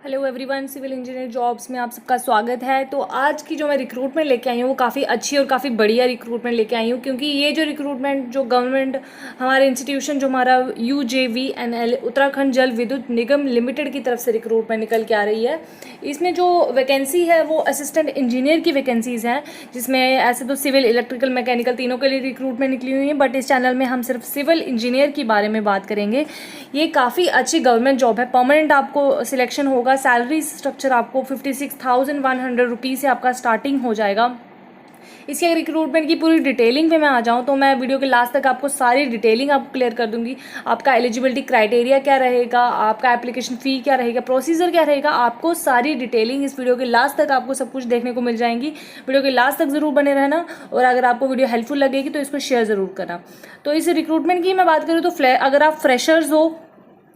Hello everyone, civil engineer jobs में आप सबका स्वागत है। तो आज की जो मैं रिक्रूटमेंट लेके आई हूँ वो काफ़ी अच्छी और काफ़ी बढ़िया रिक्रूटमेंट लेके आई हूँ, क्योंकि ये जो रिक्रूटमेंट जो गवर्नमेंट हमारे इंस्टीट्यूशन जो हमारा UJVNL उत्तराखंड जल विद्युत निगम लिमिटेड की तरफ से रिक्रूटमेंट निकल के आ रही है। इसमें जो वैकेंसी है वो असिस्टेंट इंजीनियर की वैकेंसीज़ हैं, जिसमें ऐसे तो सिविल, इलेक्ट्रिकल, मैकेनिकल तीनों के लिए रिक्रूटमेंट निकली हुई है, बट इस चैनल में हम सिर्फ सिविल इंजीनियर के बारे में बात करेंगे। ये काफ़ी अच्छी गवर्नमेंट जॉब है, परमानेंट आपको सिलेक्शन होगा। सैलरी स्ट्रक्चर आपको 56,100 रुपीज़ से आपका स्टार्टिंग हो जाएगा। इसके रिक्रूटमेंट की पूरी डिटेलिंग पे मैं आ जाऊँ तो मैं वीडियो के लास्ट तक आपको सारी डिटेलिंग आपको क्लियर कर दूंगी। आपका एलिजिबिलिटी क्राइटेरिया क्या रहेगा, आपका एप्लीकेशन फ़ी क्या रहेगा, प्रोसीजर क्या रहेगा, आपको सारी डिटेलिंग इस वीडियो के लास्ट तक आपको सब कुछ देखने को मिल जाएंगी। वीडियो के लास्ट तक ज़रूर बने रहना, और अगर आपको वीडियो हेल्पफुल लगेगी तो इसको शेयर ज़रूर करना। तो इस रिक्रूटमेंट की मैं बात करूँ तो अगर आप फ्रेशर्स हो,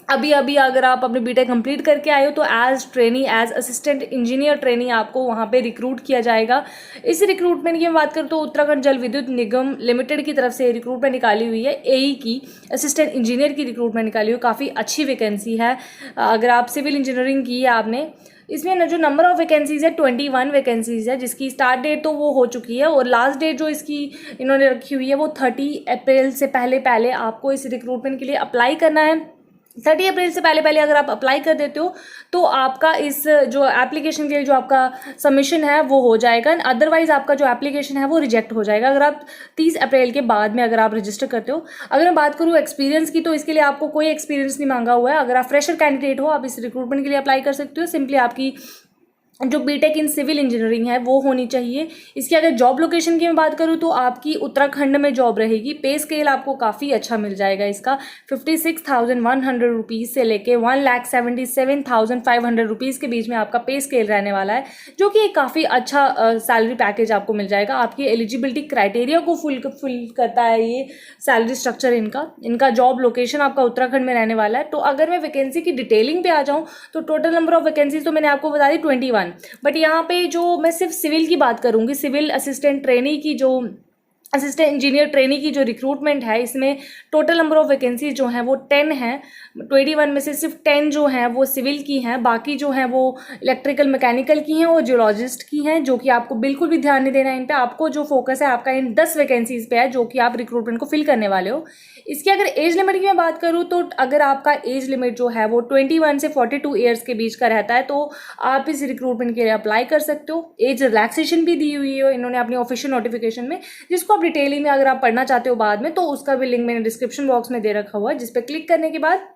अभी अगर आप अपने बीटेक कंप्लीट करके आए हो, तो as trainee, as assistant engineer trainee आपको वहाँ पे रिक्रूट किया जाएगा। इस रिक्रूटमेंट की मैं बात करूँ तो उत्तराखंड जल विद्युत निगम लिमिटेड की तरफ से रिक्रूटमेंट निकाली हुई है। AE की असिस्टेंट इंजीनियर की रिक्रूटमेंट निकाली हुई, काफ़ी अच्छी वैकेंसी है। अगर आप सिविल इंजीनियरिंग की है आपने, इसमें जो नंबर ऑफ वैकेंसीज़ है 21 वैकेंसीज़ है, जिसकी स्टार्ट डेट तो वो हो चुकी है, और लास्ट डेट जो इसकी इन्होंने रखी हुई है वो 30 अप्रैल से पहले आपको इस रिक्रूटमेंट के लिए अप्लाई करना है। 30 अप्रैल से पहले अगर आप अप्लाई कर देते हो तो आपका इस जो एप्लीकेशन के लिए जो आपका सबमिशन है वो हो जाएगा। अदरवाइज आपका जो एप्लीकेशन है वो रिजेक्ट हो जाएगा अगर आप 30 अप्रैल के बाद में अगर आप रजिस्टर करते हो। अगर मैं बात करूँ एक्सपीरियंस की, तो इसके लिए आपको कोई एक्सपीरियंस नहीं मांगा हुआ है। अगर आप फ्रेशर कैंडिडेट हो, आप इस रिक्रूटमेंट के लिए अप्लाई कर सकते हो। सिंपली आपकी जो बीटेक इन सिविल इंजीनियरिंग है वो होनी चाहिए। इसकी अगर जॉब लोकेशन की मैं बात करूँ तो आपकी उत्तराखंड में जॉब रहेगी। पे स्केल आपको काफ़ी अच्छा मिल जाएगा इसका, 56,100 रुपीज़ से लेके 1,77,500 रुपीज़ के बीच में आपका पे स्केल रहने वाला है, जो कि एक काफ़ी अच्छा सैलरी पैकेज आपको मिल जाएगा। आपकी एलिजिबिलिटी क्राइटेरिया को फुल करता है ये सैलरी स्ट्रक्चर। इनका जॉब लोकेशन आपका उत्तराखंड में रहने वाला है। तो अगर मैं वैकेंसी की डिटेलिंग पे आ जाऊँ तो टोटल नंबर ऑफ वैकेंसीज तो मैंने आपको बता दी 21, बट यहाँ पे जो मैं सिर्फ सिविल की बात करूँगी, सिविल असिस्टेंट ट्रेनी की, जो असिस्टेंट इंजीनियर ट्रेनी की जो रिक्रूटमेंट है, इसमें टोटल नंबर ऑफ वैकेंसीज जो हैं वो 10 हैं। 21 में से सिर्फ 10 जो हैं वो सिविल की हैं, बाकी जो हैं वो इलेक्ट्रिकल, मैकेनिकल की हैं और जियोलॉजिस्ट की हैं, जो कि आपको बिल्कुल भी ध्यान नहीं देना है इन पे। आपको जो फोकस है आपका इन 10 वैकेंसीज पे है जो कि आप रिक्रूटमेंट को फिल करने वाले हो। इसकी अगर एज लिमिट की मैं बात करूँ तो अगर आपका एज लिमिट जो है वो 21 से 42 ईयर्स के बीच का रहता है तो आप इस रिक्रूटमेंट के लिए अप्लाई कर सकते हो। एज रिलैक्सेशन भी दी हुई है इन्होंने अपनी ऑफिशियल नोटिफिकेशन में, जिसको आप डिटेलिंग में अगर आप पढ़ना चाहते हो बाद में तो उसका भी लिंक मैंने डिस्क्रिप्शन बॉक्स में दे रखा हुआ है, जिस पर क्लिक करने के बाद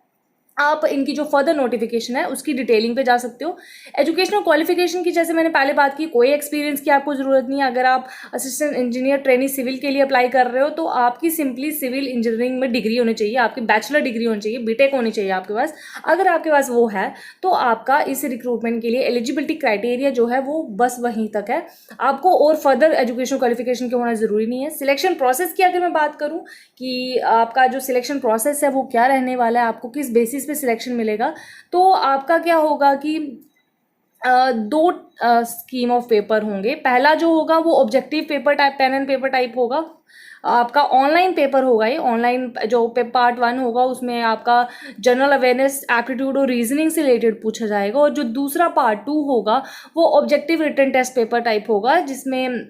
आप इनकी जो फर्दर नोटिफिकेशन है उसकी डिटेलिंग पे जा सकते हो। एजुकेशनल क्वालिफिकेशन की जैसे मैंने पहले बात की, कोई एक्सपीरियंस की आपको ज़रूरत नहीं है। अगर आप असिस्टेंट इंजीनियर ट्रेनी सिविल के लिए अप्लाई कर रहे हो तो आपकी सिंपली सिविल इंजीनियरिंग में डिग्री होनी चाहिए, आपकी बैचलर डिग्री होनी चाहिए, बीटेक होनी चाहिए आपके पास। अगर आपके पास वो है तो आपका इस रिक्रूटमेंट के लिए एलिजिबिलिटी क्राइटेरिया जो है वो बस वहीं तक है। आपको और फर्दर एजुकेशनल क्वालिफिकेशन के होना ज़रूरी नहीं है। सिलेक्शन प्रोसेस की अगर मैं बात करूँ कि आपका जो सिलेक्शन प्रोसेस है वो क्या रहने वाला है, आपको किस बेसिस पे सिलेक्शन मिलेगा, तो आपका क्या होगा कि दो स्कीम ऑफ पेपर होंगे। पहला जो होगा वो objective paper type, pen and paper type होगा। आपका ऑनलाइन पेपर होगा। ये ऑनलाइन जो पार्ट 1 होगा उसमें आपका जनरल अवेयरनेस, एप्टीट्यूड और रीजनिंग से रिलेटेड पूछा जाएगा, और जो दूसरा पार्ट 2 होगा वो objective written test paper type होगा, जिसमें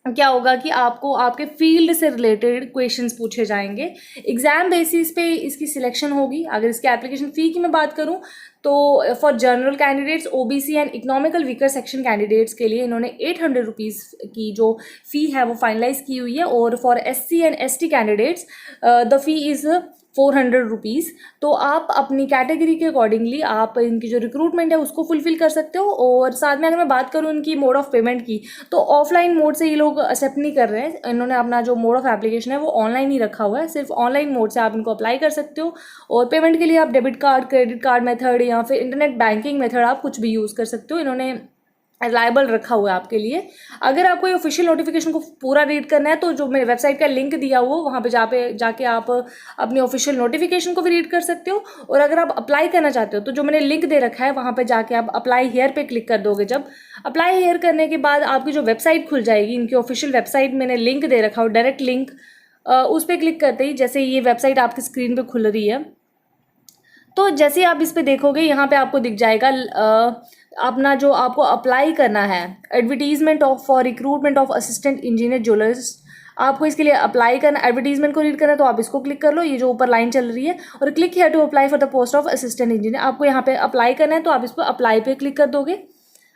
क्या होगा कि आपको आपके फील्ड से रिलेटेड क्वेश्चंस पूछे जाएंगे। एग्जाम बेसिस पे इसकी सिलेक्शन होगी। अगर इसके एप्लीकेशन फ़ी की मैं बात करूं तो for general candidates, OBC and economical weaker section candidates के लिए इन्होंने 800 रुपीज़ की जो फ़ी है वो फाइनलाइज की हुई है, और for SC and ST candidates the fee is 400 rupees. तो आप अपनी कैटेगरी के अकॉर्डिंगली आप इनकी जो रिक्रूटमेंट है उसको फुलफिल कर सकते हो। और साथ में अगर मैं बात करूँ इनकी मोड ऑफ पेमेंट की, तो ऑफलाइन मोड से ये लोग एक्सेप्ट नहीं कर रहे हैं। इन्होंने अपना जो मोड ऑफ एप्लीकेशन है वो ऑनलाइन ही रखा हुआ है। सिर्फ ऑनलाइन मोड से आप इनको अप्लाई कर सकते हो, और पेमेंट के लिए आप debit card, credit card method या फिर इंटरनेट बैंकिंग मेथड आप कुछ भी यूज़ कर सकते हो। इन्होंने अवेलेबल रखा हुआ है आपके लिए। अगर आपको ये ऑफिशियल नोटिफिकेशन को पूरा रीड करना है तो जो मेरे वेबसाइट का लिंक दिया हुआ वहाँ पे जाके आप अपनी ऑफिशियल नोटिफिकेशन को भी रीड कर सकते हो। और अगर आप अप्लाई करना चाहते हो तो जो मैंने लिंक दे रखा है वहाँ पे जाके आप अप्लाई हेयर पे क्लिक कर दोगे। जब अप्लाई हेयर करने के बाद आपकी जो वेबसाइट खुल जाएगी, इनकी ऑफिशियल वेबसाइट मैंने लिंक दे रखा हो, डायरेक्ट लिंक, उस पर क्लिक करते ही जैसे ये वेबसाइट आपकी स्क्रीन पर खुल रही है तो जैसे आप इस पे देखोगे यहाँ पे आपको दिख जाएगा अपना जो आपको अप्लाई करना है, advertisement of for recruitment of assistant engineer jewellers, आपको इसके लिए अप्लाई करना, एडवर्टीजमेंट को रीड करना है तो आप इसको क्लिक कर लो, ये जो ऊपर लाइन चल रही है, और click here to apply for the post of assistant engineer, आपको यहाँ पे अप्लाई करना है तो आप इस पर अप्लाई पे क्लिक कर दोगे।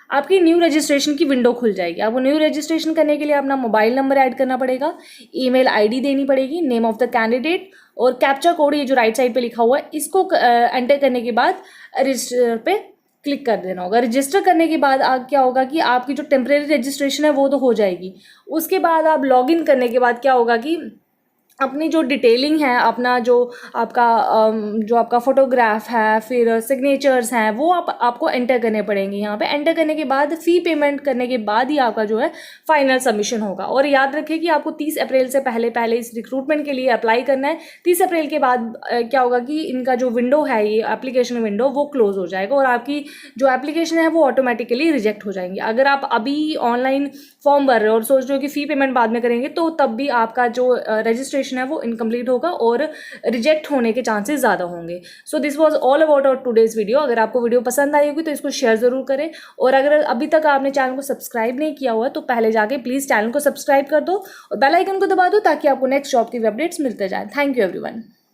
आपकी न्यू रजिस्ट्रेशन की विंडो खुल जाएगी। आपको न्यू रजिस्ट्रेशन करने के लिए अपना मोबाइल नंबर ऐड करना पड़ेगा, ईमेल आईडी देनी पड़ेगी, नेम ऑफ द कैंडिडेट और कैप्चा कोड, ये जो राइट साइड पे लिखा हुआ है इसको एंटर करने के बाद रजिस्टर पे क्लिक कर देना होगा। रजिस्टर करने के बाद क्या होगा कि आपकी जो टेम्परेरी रजिस्ट्रेशन है वो तो हो जाएगी। उसके बाद आप लॉगिन करने के बाद क्या होगा कि अपनी जो डिटेलिंग है, अपना जो आपका फोटोग्राफ है, फिर सिग्नेचर्स हैं, वो आपको एंटर करने पड़ेंगे। यहाँ पे एंटर करने के बाद फ़ी पेमेंट करने के बाद ही आपका जो है फाइनल सबमिशन होगा। और याद रखें कि आपको 30 अप्रैल से पहले इस रिक्रूटमेंट के लिए अप्लाई करना है। 30 अप्रैल के बाद क्या होगा कि इनका जो विंडो है, ये एप्लीकेशन विंडो, वो क्लोज हो जाएगा और आपकी जो एप्लीकेशन है वो ऑटोमेटिकली रिजेक्ट हो जाएंगी। अगर आप अभी ऑनलाइन फॉर्म भर रहे हो और सोच रहे हो कि फ़ी पेमेंट बाद में करेंगे, तो तब भी आपका जो रजिस्ट्रेशन है वो इनकम्प्लीट होगा और रिजेक्ट होने के चांसेस ज़्यादा होंगे। So this was all about our today's video. अगर आपको वीडियो पसंद आई होगी तो इसको शेयर ज़रूर करें, और अगर अभी तक आपने चैनल को सब्सक्राइब नहीं किया हुआ तो पहले जाके प्लीज़ चैनल को सब्सक्राइब कर दो और बेल आइकन को दबा दो ताकि आपको नेक्स्ट जॉब की अपडेट्स मिलते जाए। Thank you everyone.